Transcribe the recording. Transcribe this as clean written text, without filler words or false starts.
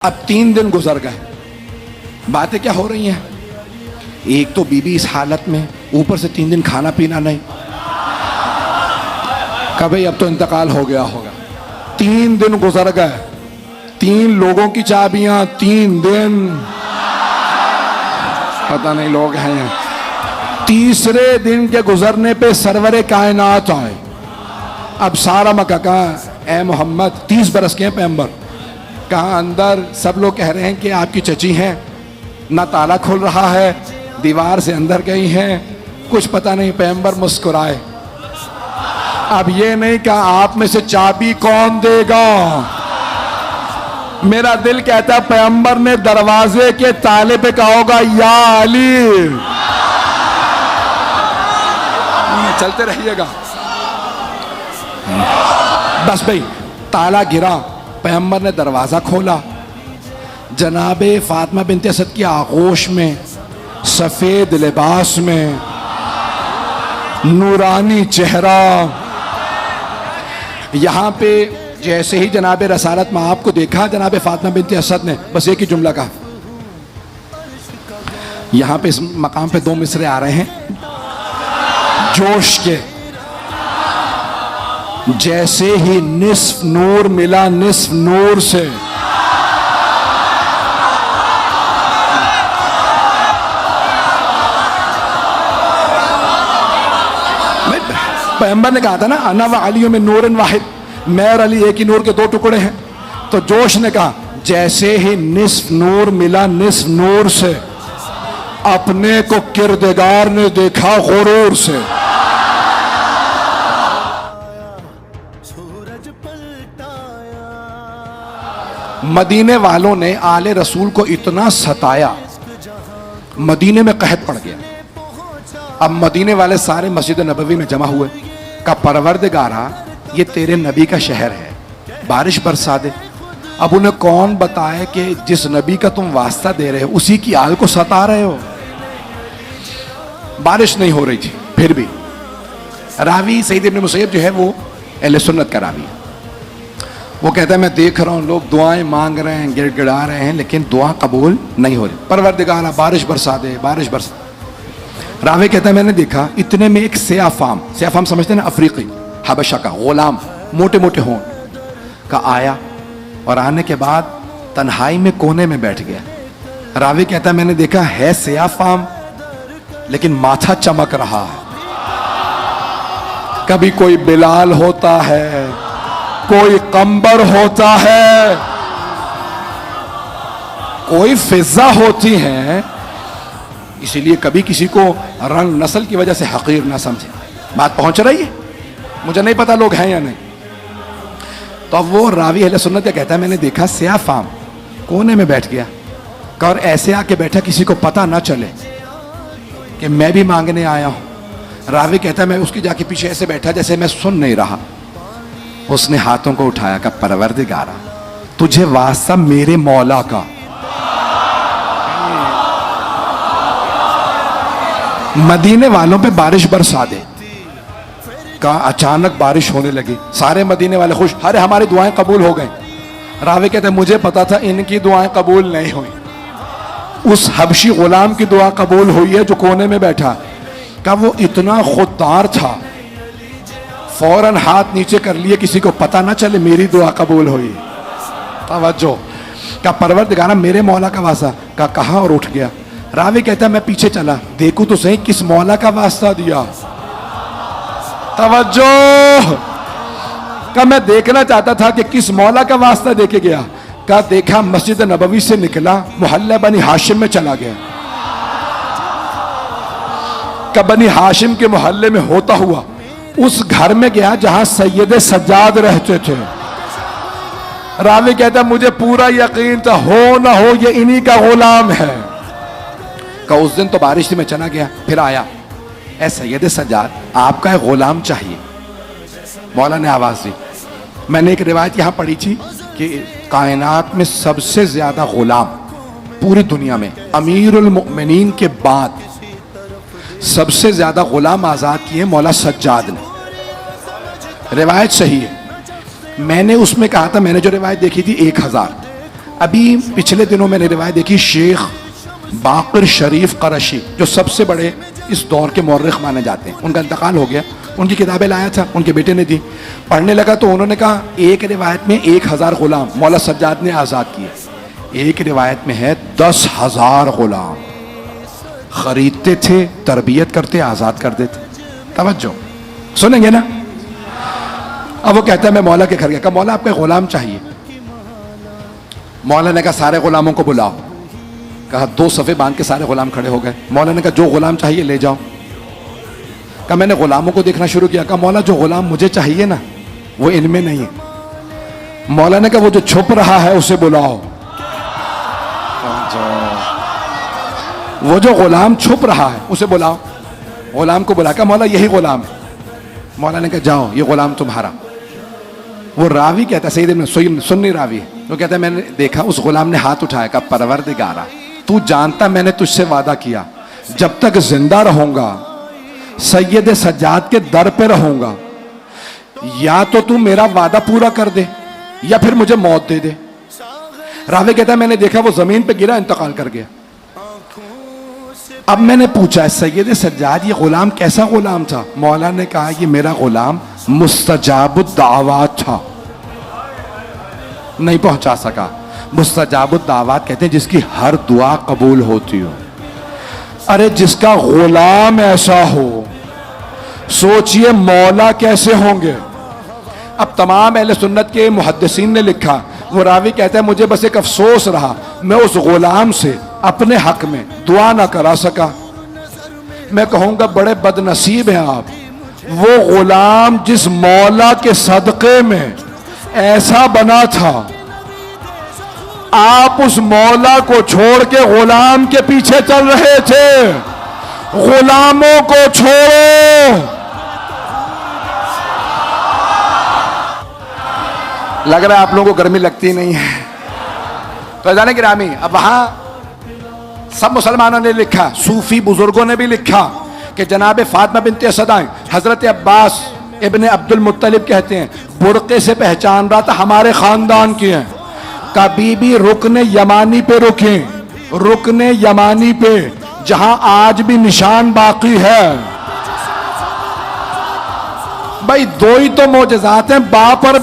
अब 3 दिन गुजर गए, बातें क्या हो रही हैं। एक तो बीबी इस हालत में, ऊपर से 3 दिन खाना पीना नहीं। कभी अब तो इंतकाल हो गया होगा। 3 दिन गुजर गए, 3 लोगों की चाबियां, 3 दिन, पता नहीं लोग हैं। तीसरे दिन के गुजरने पे सरवरे कायनात आए। अब सारा मक्का कहा, ए मोहम्मद 30 बरस के हैं पैगंबर। कहा अंदर सब लोग कह रहे हैं कि आपकी चची हैं, ना ताला खुल रहा है, दीवार से अंदर गई हैं, कुछ पता नहीं। पैगंबर मुस्कुराए। अब ये नहीं कहा आप में से चाबी कौन देगा। मेरा दिल कहता है पैगंबर ने दरवाजे के ताले पे कहा होगा या अली। चलते रहिएगा बस भाई। ताला गिरा, पैगंबर ने दरवाजा खोला। जनाबे फातिमा बिनते असद की आगोश में, सफेद लिबास में, नूरानी चेहरा। यहां पे जैसे ही जनाबे रसालत में आपको देखा जनाबे फातिमा बिनते असद ने बस एक ही जुमला कहा। यहां पे इस मकाम पे 2 मिसरे आ रहे हैं जोश के। जैसे ही निस्फ नूर मिला निस्फ नूर से, पैगंबर ने कहा था ना अना व अली में नूरन वाहिद, मैं और अली एक ही नूर के 2 टुकड़े हैं। तो जोश ने कहा जैसे ही निस्फ नूर मिला निस्फ नूर से, अपने को किरदार ने देखा गुरूर से। मदीने वालों ने आले रसूल को इतना सताया, मदीने में कहत पड़ गया। अब मदीने वाले सारे मस्जिद नबवी में जमा हुए। का परवरदिगारा ये तेरे नबी का शहर है, बारिश बरसा दे। अब उन्हें कौन बताए कि जिस नबी का तुम वास्ता दे रहे हो उसी की आल को सता रहे हो। बारिश नहीं हो रही थी, फिर भी रावी सईद इब्न मुसैयब जो है वो अहले सुन्नत का रावी है। वो कहता है मैं देख रहा हूं लोग दुआएं मांग रहे हैं, गिड़गिड़ा रहे हैं, लेकिन दुआ कबूल नहीं हो रही। परवरदिगारा बारिश बरसा दे, बारिश बरसा। रावी कहता है मैंने देखा इतने में एक सियाफाम, सियाफाम समझते हैं ना, अफ्रीकी हबशा का गुलाम, मोटे मोटे हों का आया और आने के बाद तन्हाई में कोने में बैठ गया। रावी कहता है मैंने देखा है सियाफाम लेकिन माथा चमक रहा है। कभी कोई बिलाल होता है, कोई कंबर होता है, कोई फिजा होती है। इसीलिए कभी किसी को रंग नस्ल की वजह से हकीर ना समझे। बात पहुंच रही है, मुझे नहीं पता लोग हैं या नहीं। तो अब वो रावी अहले सुन्नत का कहता है मैंने देखा सियाफाम कोने में बैठ गया और ऐसे आके बैठा किसी को पता ना चले कि मैं भी मांगने आया हूं। रावी कहता है मैं उसकी जाके पीछे ऐसे बैठा जैसे मैं सुन नहीं रहा। उसने हाथों को उठाया, का परवरदिगारा तुझे वास्ता मेरे मौला का, मदीने वालों पे बारिश बरसा दे। का अचानक बारिश होने लगी, सारे मदीने वाले खुश, अरे हमारी दुआएं कबूल हो गई। रावी कहते मुझे पता था इनकी दुआएं कबूल नहीं हुई, उस हबशी गुलाम की दुआ कबूल हुई है जो कोने में बैठा। का वो इतना खुददार था, फौरन हाथ नीचे कर लिए किसी को पता ना चले मेरी दुआ कबूल हुई। तवज्जो। का परवरदिगारा मेरे मौला का वास्ता, का कहा और उठ गया। रावी कहता है मैं पीछे चला, देखूं तो सही किस मौला का वास्ता दिया। तवज्जो। का मैं देखना चाहता था कि किस मौला का वास्ता देके गया। का देखा मस्जिद नबवी से निकला, मोहल्ला बनी हाशिम में चला गया। का बनी हाशिम के मोहल्ले में होता हुआ उस घर में गया जहां सैयद सज्जाद रहते थे। रावी कहता मुझे पूरा यकीन था हो ना हो ये इन्हीं का गुलाम है। का उस दिन तो बारिश में चला गया, फिर आया, ऐ सैयद सज्जाद आपका एक गुलाम चाहिए। मौला ने आवाज दी। मैंने एक रिवायत यहां पढ़ी थी कि कायनात में सबसे ज्यादा गुलाम पूरी दुनिया में अमीरुल मुमिनीन के बाद सबसे ज्यादा गुलाम आजाद किए मौला सज्जाद ने। रिवायत सही है। मैंने उसमें कहा था, मैंने जो रिवायत देखी थी 1000, अभी पिछले दिनों मैंने रिवायत देखी, शेख बाक़िर शरीफ क़रशी जो सबसे बड़े इस दौर के मौर्रिख माने जाते हैं, उनका इंतकाल हो गया। उनकी किताबें लाया था, उनके बेटे ने दी, पढ़ने लगा तो उन्होंने कहा एक रिवायत में 1000 गुलाम मौला सज्जाद ने आज़ाद किए, एक रिवायत में है 10,000 गुलाम खरीदते थे, तरबियत करते, आज़ाद कर देते। तवज्जो सुनेंगे ना। अब वो कहता है मैं मौला के घर गया, कहा मौला आपका गुलाम चाहिए। मौला ने कहा सारे गुलामों को बुलाओ। कहा 2 सफ़े बांध के सारे गुलाम खड़े हो गए। मौला ने कहा जो गुलाम चाहिए ले जाओ। कहा मैंने गुलामों को देखना शुरू किया। कहा मौला जो गुलाम मुझे चाहिए ना वो इनमें नहीं है। मौला ने कहा वो जो छुप रहा है उसे बुलाओ। वो जो गुलाम छुप रहा है उसे बुलाओ। गुलाम को बुला, कहा मौला यही गुलाम है। मौला ने कहा जाओ ये गुलाम तुम्हारा। वो रावी कहता है, सईद इब्न सुन्नी रावी है, वो कहता है मैंने देखा उस गुलाम ने हाथ उठाया, कहा परवरदिगारा तू जानता मैंने तुझसे वादा किया जब तक जिंदा रहूंगा सैयद सज्जाद के दर पे रहूंगा, या तो तू मेरा वादा पूरा कर दे या फिर मुझे मौत दे दे। रावी कहता है मैंने देखा वो जमीन पे गिरा, इंतकाल कर गया। अब मैंने पूछा सैयद सज्जाद ये गुलाम कैसा गुलाम था? मौला ने कहा ये मेरा गुलाम मुस्तजाबुद दावात था, नहीं पहुंचा सका। मुस्तजाबुद दावात कहते हैं जिसकी हर दुआ कबूल होती हो। अरे जिसका गुलाम ऐसा हो, सोचिए मौला कैसे होंगे। अब तमाम अहले सुन्नत के मुहद्दिसीन ने लिखा, वो रावी कहता है मुझे बस एक अफसोस रहा मैं उस गुलाम से अपने हक में दुआ ना करा सका। मैं कहूंगा बड़े बदनसीब हैं आप, वो गुलाम जिस मौला के सदक़े में ऐसा बना था, आप उस मौला को छोड़ के गुलाम के पीछे चल रहे थे। गुलामों को छोड़ो। लग रहा है आप लोगों को गर्मी लगती नहीं है। तो जाने गिरामी, अब वहां सब मुसलमानों ने लिखा, सूफी बुजुर्गों ने भी लिखा कि जनाब फातिमा बिनते असद आए, हजरत अब्बास इब्ने अब्दुल मुत्तलिब कहते हैं बुर्के से पहचान रहा था हमारे खानदान की हैं। कभी भी रुकने यमानी पे रुके, रुकने यमानी पे जहां आज भी निशान बाकी है। भाई 2 ही तो मोजज़ात हैं, बा पर